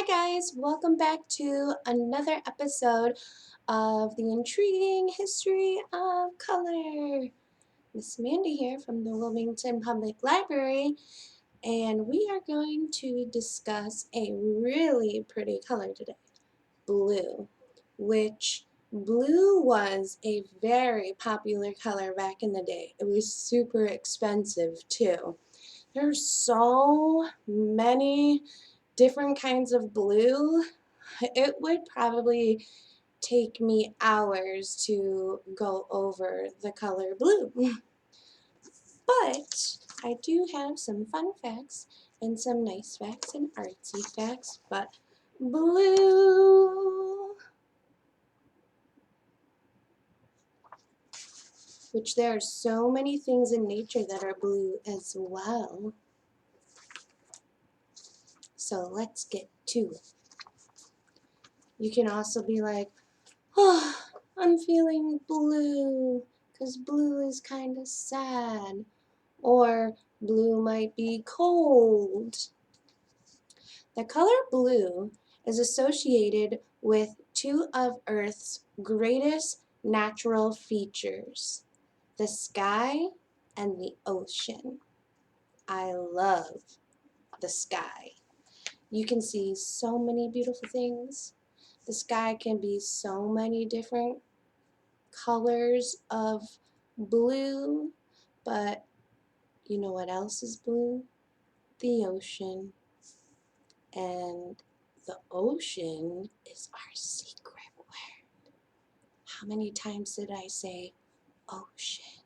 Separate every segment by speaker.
Speaker 1: Hi guys, welcome back to another episode of the intriguing history of color. Miss Mandy here from the Wilmington Public Library, and we are going to discuss a really pretty color today, blue, which blue was a very popular color back in the day. It was super expensive too. There's so many different kinds of blue. It would probably take me hours to go over the color blue. But I do have some fun facts and some nice facts and artsy facts, but blue, which there are so many things in nature that are blue as well. So let's get to it. You can also be like, oh, I'm feeling blue because blue is kind of sad, or blue might be cold. The color blue is associated with two of Earth's greatest natural features, the sky and the ocean. I love the sky. You can see so many beautiful things. The sky can be so many different colors of blue, but you know what else is blue? The ocean. And the ocean is our secret word. How many times did I say ocean?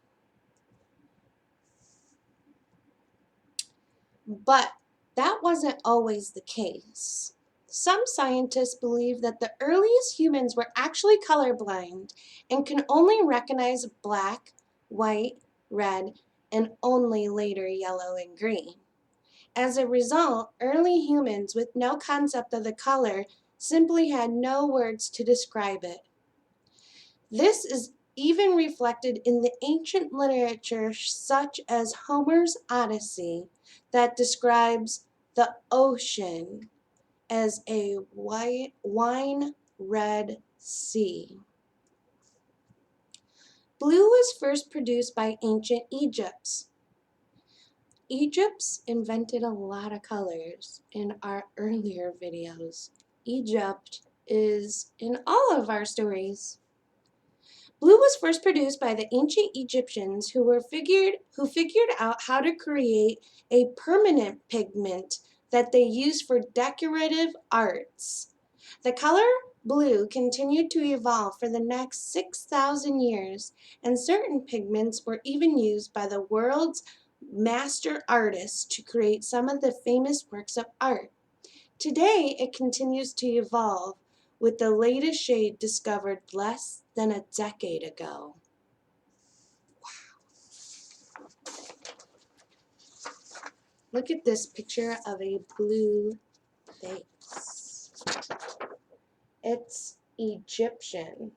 Speaker 1: But that wasn't always the case. Some scientists believe that the earliest humans were actually colorblind and can only recognize black, white, red, and only later yellow and green. As a result, early humans with no concept of the color simply had no words to describe it. This is even reflected in the ancient literature such as Homer's Odyssey that describes the ocean as a wine red sea. Blue was first produced by ancient Egypt. Egypt invented a lot of colors in our earlier videos. Egypt is in all of our stories. Blue was first produced by the ancient Egyptians who figured out how to create a permanent pigment that they used for decorative arts. The color blue continued to evolve for the next 6,000 years, and certain pigments were even used by the world's master artists to create some of the famous works of art. Today, it continues to evolve, with the latest shade discovered less than a decade ago. Wow. Look at this picture of a blue vase. It's Egyptian.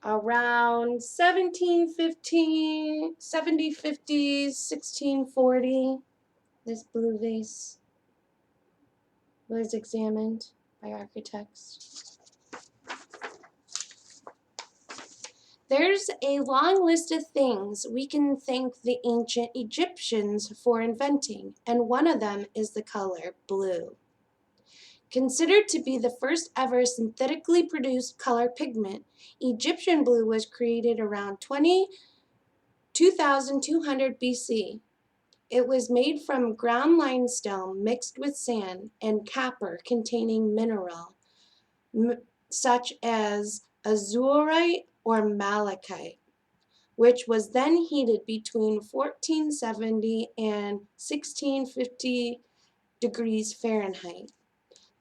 Speaker 1: Around 1750s, 1640, this blue vase was examined by architects. There's a long list of things we can thank the ancient Egyptians for inventing, and one of them is the color blue. Considered to be the first ever synthetically produced color pigment, Egyptian blue was created around 2200 BC. It was made from ground limestone mixed with sand and copper containing mineral, such as azurite or malachite, which was then heated between 1470 and 1650 degrees Fahrenheit.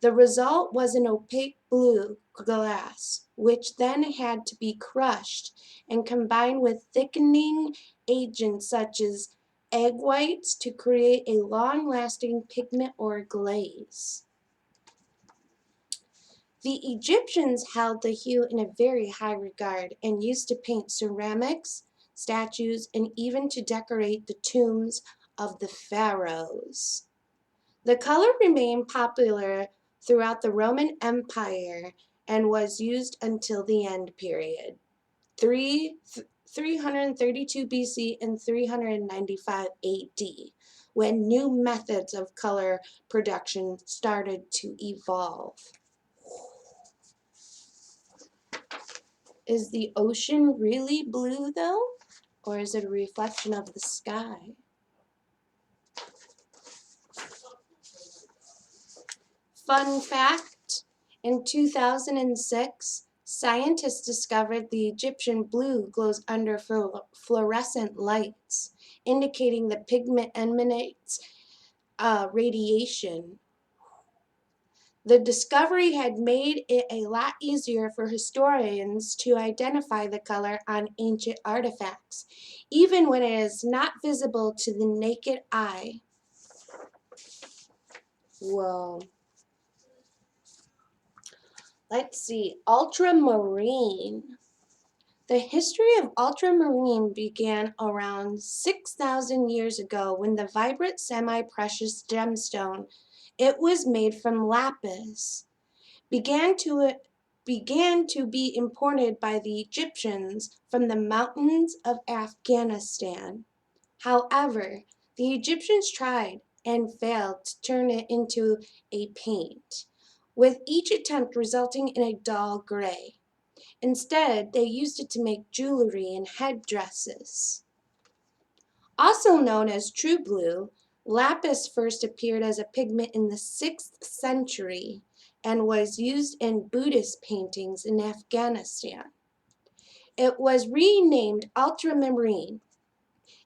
Speaker 1: The result was an opaque blue glass, which then had to be crushed and combined with thickening agents such as egg whites to create a long-lasting pigment or glaze. The Egyptians held the hue in a very high regard and used to paint ceramics, statues, and even to decorate the tombs of the pharaohs. The color remained popular throughout the Roman Empire and was used until the end period, 332 BC and 395 AD, when new methods of color production started to evolve. Is the ocean really blue though? Or is it a reflection of the sky? Fun fact, in 2006, scientists discovered the Egyptian blue glows under fluorescent lights, indicating the pigment emanates radiation. The discovery had made it a lot easier for historians to identify the color on ancient artifacts, even when it is not visible to the naked eye. Whoa. Let's see, ultramarine. The history of ultramarine began around 6,000 years ago when the vibrant semi-precious gemstone, it was made from lapis, began to be imported by the Egyptians from the mountains of Afghanistan. However, the Egyptians tried and failed to turn it into a paint, with each attempt resulting in a dull gray. Instead, they used it to make jewelry and headdresses. Also known as true blue, lapis first appeared as a pigment in the 6th century and was used in Buddhist paintings in Afghanistan. It was renamed ultramarine,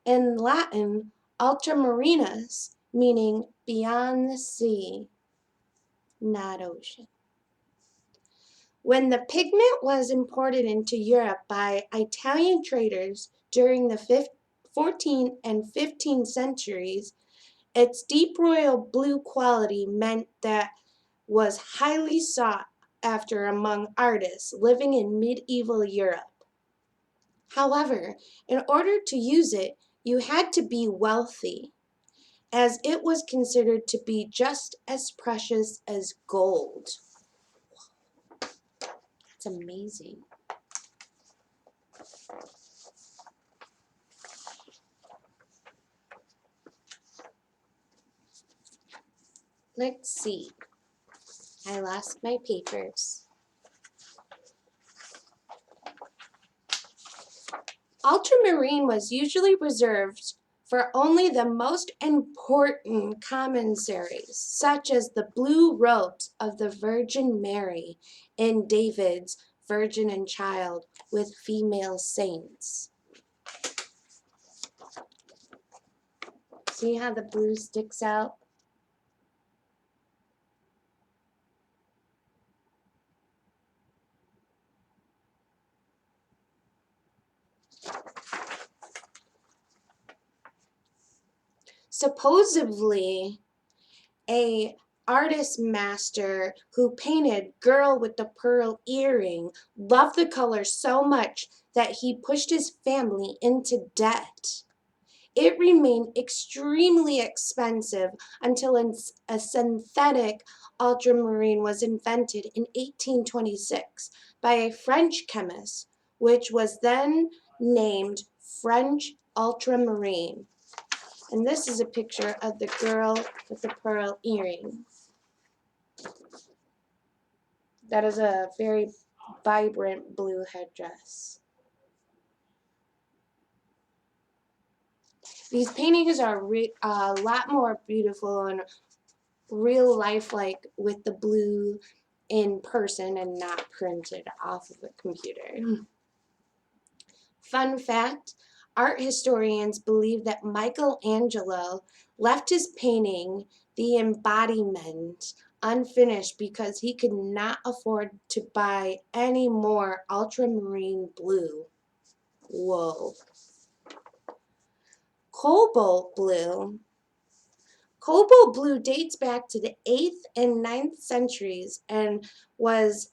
Speaker 1: in Latin ultramarinus, meaning beyond the sea, not ocean. When the pigment was imported into Europe by Italian traders during the 14th and 15th centuries, its deep royal blue quality meant that was highly sought after among artists living in medieval Europe. However, in order to use it, you had to be wealthy, as it was considered to be just as precious as gold. That's amazing. Let's see. I lost my papers. Ultramarine was usually reserved for only the most important commissaries, such as the blue robes of the Virgin Mary in David's Virgin and Child with female saints. See how the blue sticks out? Supposedly, a artist master who painted Girl with the Pearl Earring loved the color so much that he pushed his family into debt. It remained extremely expensive until a synthetic ultramarine was invented in 1826 by a French chemist, which was then named French ultramarine. And this is a picture of the girl with the pearl earring. That is a very vibrant blue headdress. These paintings are a lot more beautiful and real life-like with the blue in person and not printed off of a computer. Fun fact, art historians believe that Michelangelo left his painting, The Embodiment, unfinished because he could not afford to buy any more ultramarine blue. Whoa. Cobalt blue. Cobalt blue dates back to the 8th and 9th centuries and was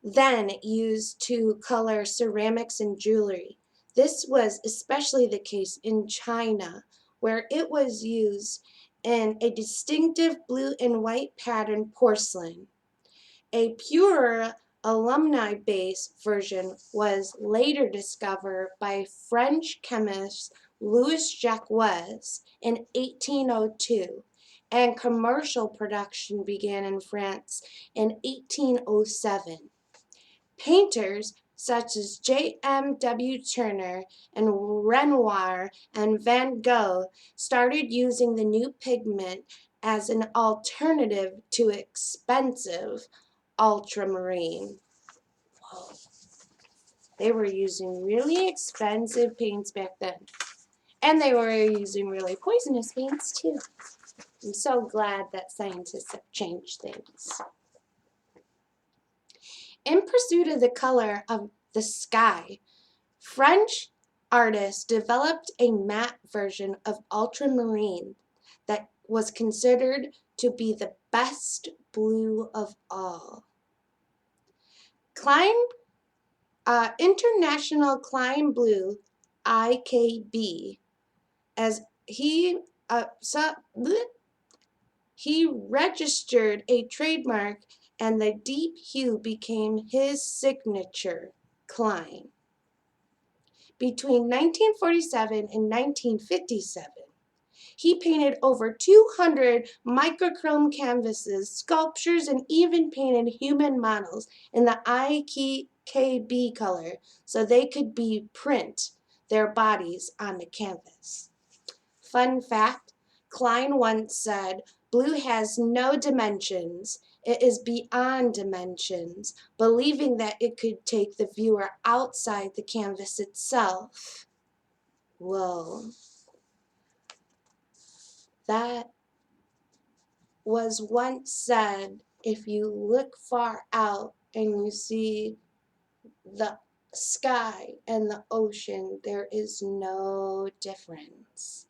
Speaker 1: then used to color ceramics and jewelry. This was especially the case in China, where it was used in a distinctive blue and white pattern porcelain. A purer alumni-based version was later discovered by French chemist Louis Jacques in 1802, and commercial production began in France in 1807. Painters such as J.M.W. Turner and Renoir and Van Gogh started using the new pigment as an alternative to expensive ultramarine. Whoa. They were using really expensive paints back then. And they were using really poisonous paints too. I'm so glad that scientists have changed things. In pursuit of the color of the sky, French artists developed a matte version of ultramarine that was considered to be the best blue of all. International Klein Blue, IKB, as he registered a trademark, and the deep hue became his signature, Klein. Between 1947 and 1957, he painted over 200 microchrome canvases, sculptures, and even painted human models in the IKB color so they could print their bodies on the canvas. Fun fact, Klein once said, "Blue has no dimensions. It is beyond dimensions," believing that it could take the viewer outside the canvas itself. Whoa. That was once said, if you look far out and you see the sky and the ocean, there is no difference.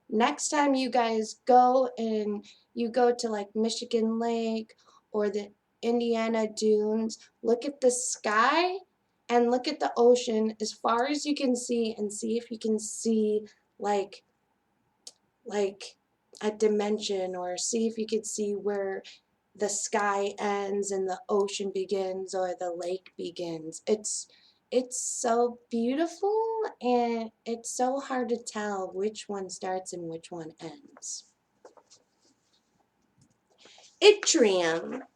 Speaker 1: Next time you guys go and you go to like Michigan Lake or the Indiana Dunes, look at the sky and look at the ocean as far as you can see, and see if you can see like a dimension, or see if you could see where the sky ends and the ocean begins or the lake begins. It's so beautiful, and it's so hard to tell which one starts and which one ends. Yttrium.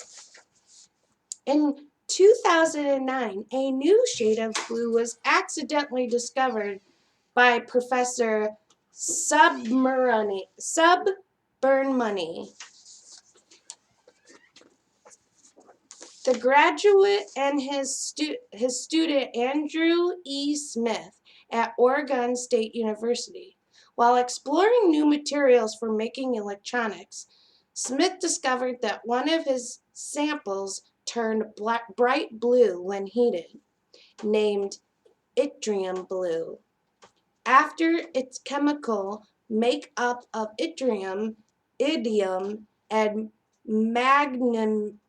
Speaker 1: In 2009, a new shade of blue was accidentally discovered by Professor Subburn Money. The graduate and his student Andrew E. Smith at Oregon State University. While exploring new materials for making electronics, Smith discovered that one of his samples turned bright blue when heated, named yttrium blue, after its chemical makeup of yttrium, iridium, and manganese.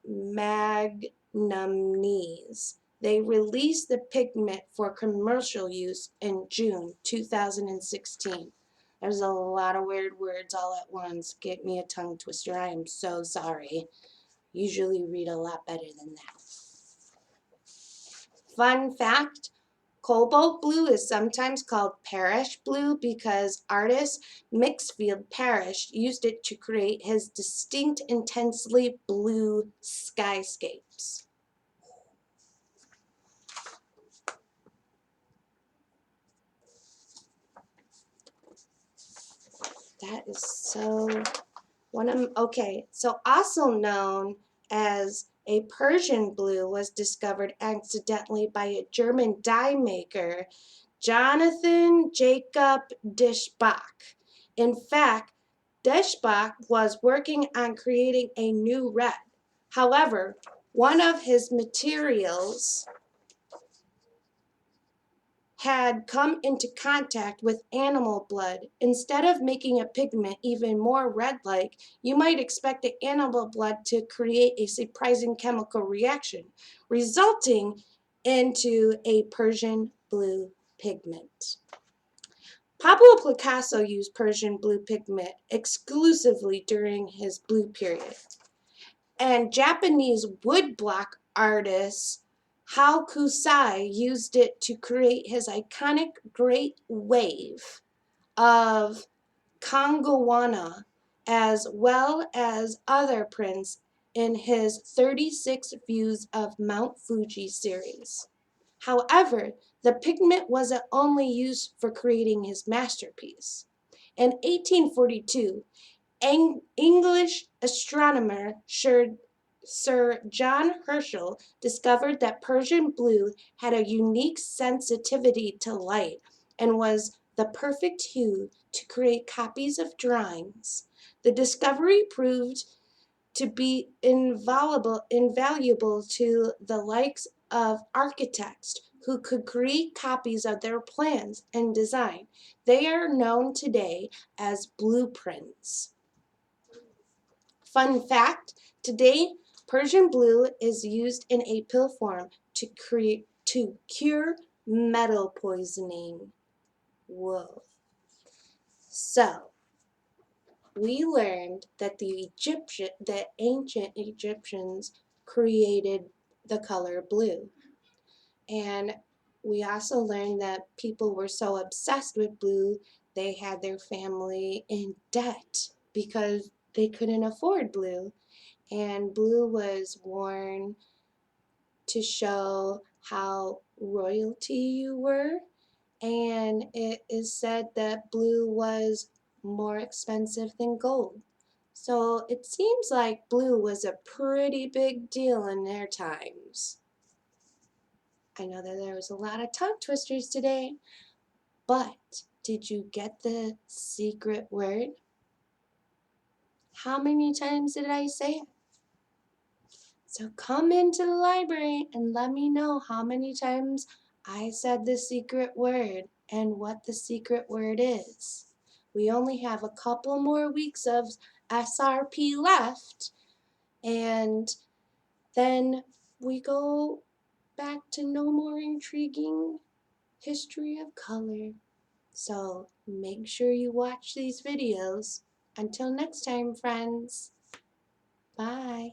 Speaker 1: They released the pigment for commercial use in June 2016. There's a lot of weird words all at once. Get me a tongue twister. I am so sorry. Usually read a lot better than that. Fun fact, cobalt blue is sometimes called Parrish blue because artist Maxfield Parrish used it to create his distinct, intensely blue skyscapes. That is so okay, so also known as a Persian blue, was discovered accidentally by a German dye maker, Jonathan Jacob Dischbach. In fact, Dischbach was working on creating a new red. However, one of his materials had come into contact with animal blood. Instead of making a pigment even more red-like, you might expect the animal blood to create a surprising chemical reaction, resulting into a Persian blue pigment. Pablo Picasso used Persian blue pigment exclusively during his blue period. And Japanese woodblock artist Hokusai used it to create his iconic Great Wave of Kangawana, as well as other prints in his 36 Views of Mount Fuji series. However, the pigment wasn't only used for creating his masterpiece. In 1842, English astronomer Sir John Herschel discovered that Persian blue had a unique sensitivity to light and was the perfect hue to create copies of drawings. The discovery proved to be invaluable to the likes of architects who could create copies of their plans and design. They are known today as blueprints. Fun fact, today Persian blue is used in a pill form to cure metal poisoning. Whoa. So, we learned that the ancient Egyptians created the color blue. And we also learned that people were so obsessed with blue, they had their family in debt because they couldn't afford blue. And blue was worn to show how royalty you were. And it is said that blue was more expensive than gold. So it seems like blue was a pretty big deal in their times. I know that there was a lot of tongue twisters today, but did you get the secret word? How many times did I say it? So come into the library and let me know how many times I said the secret word and what the secret word is. We only have a couple more weeks of SRP left, and then we go back to no more intriguing history of color. So make sure you watch these videos. Until next time, friends. Bye.